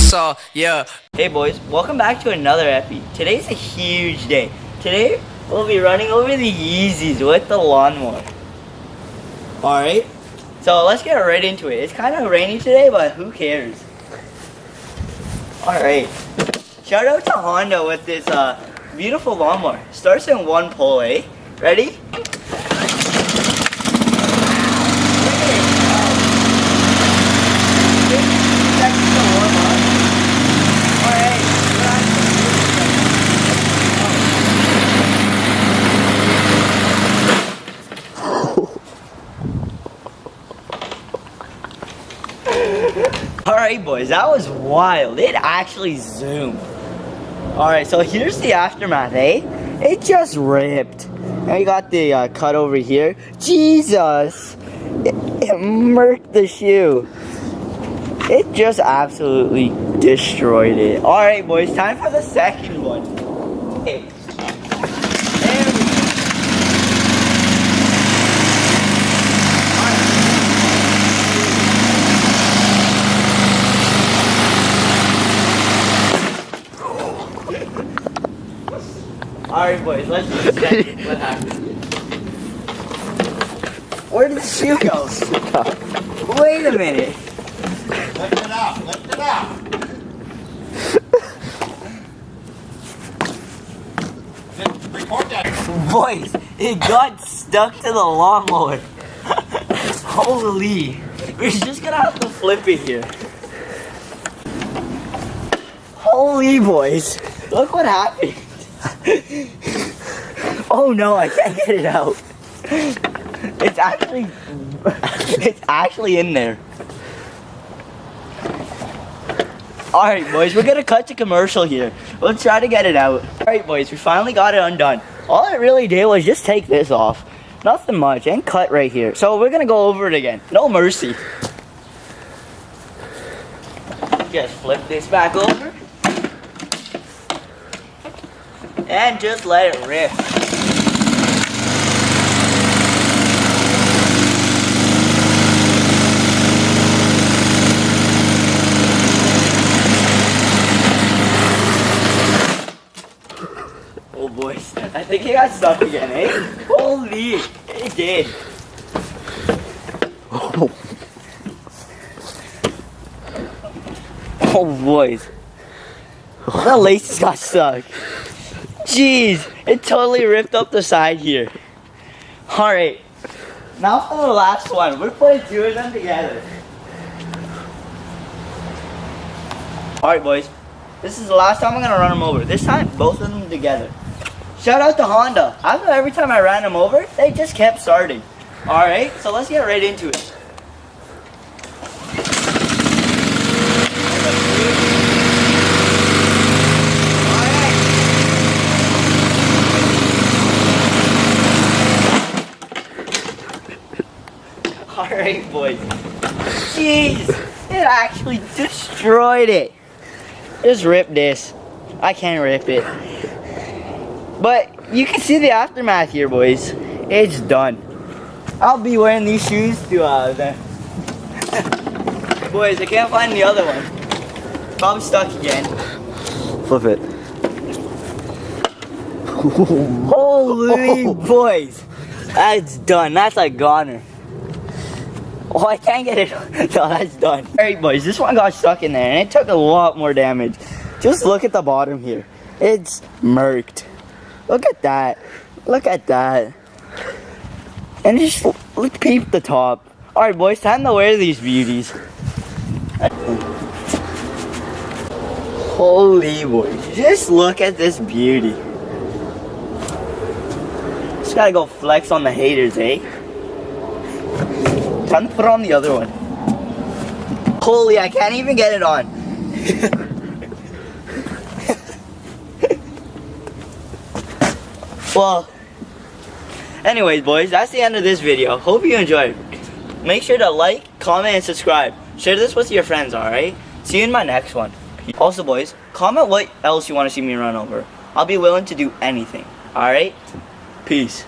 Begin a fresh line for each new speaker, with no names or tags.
So, yeah.
Hey boys, welcome back to another epi. Today's a huge day. Today, we'll be running over the Yeezys with the lawnmower. Alright, so let's get right into it. It's kind of rainy today, but who cares? Alright, shout out to Honda with this beautiful lawnmower. Starts in one pull, eh? Ready? Alright boys, that was wild. It actually zoomed. Alright, so here's the aftermath, eh? It just ripped. Now you got the cut over here. Jesus! It murked the shoe. It just absolutely destroyed it. Alright boys, time for the second one. Okay. There we go. Alright boys, let's do the second. What happened? Where did the shoe go? Wait a minute.
Lift it up, lift it up. Record that.
Boys, it got stuck to the lawnmower. Holy. We're just gonna have to flip it here. Holy boys. Look what happened. Oh no, I can't get it out. It's actually in there. Alright boys, we're gonna cut to commercial here. Let's try to get it out. Alright boys, we finally got it undone. All I really did was just take this off. Nothing much, and cut right here. So we're gonna go over it again. No mercy. Just flip this back over. And just let it rip. Oh boys, I think it got stuck again, eh? Holy, it did. Oh boys, the laces got stuck. Jeez, it totally ripped up the side here. Alright, now for the last one. We're putting two of them together. Alright boys, this is the last time I'm going to run them over. This time, both of them together. Shout out to Honda. I don't know, every time I ran them over, they just kept starting. Alright, so let's get right into it. Alright boys. Jeez, it actually destroyed it. Just rip this. I can't rip it. But you can see the aftermath here boys. It's done. I'll be wearing these shoes to boys, I can't find the other one. Probably stuck again.
Flip it.
Holy boys. That's done. That's a goner. Oh, I can't get it. No, that's done. Alright boys, this one got stuck in there and it took a lot more damage. Just look at the bottom here. It's murked. Look at that. Look at that. And just look, peep the top. Alright boys, time to wear these beauties. Holy boys, just look at this beauty. Just gotta go flex on the haters, eh? Time to put on the other one. Holy, I can't even get it on. Well, anyways boys, that's the end of this video. Hope you enjoyed. Make sure to like, comment, and subscribe. Share this with your friends, alright? See you in my next one. Also boys, comment what else you want to see me run over. I'll be willing to do anything, alright? Peace.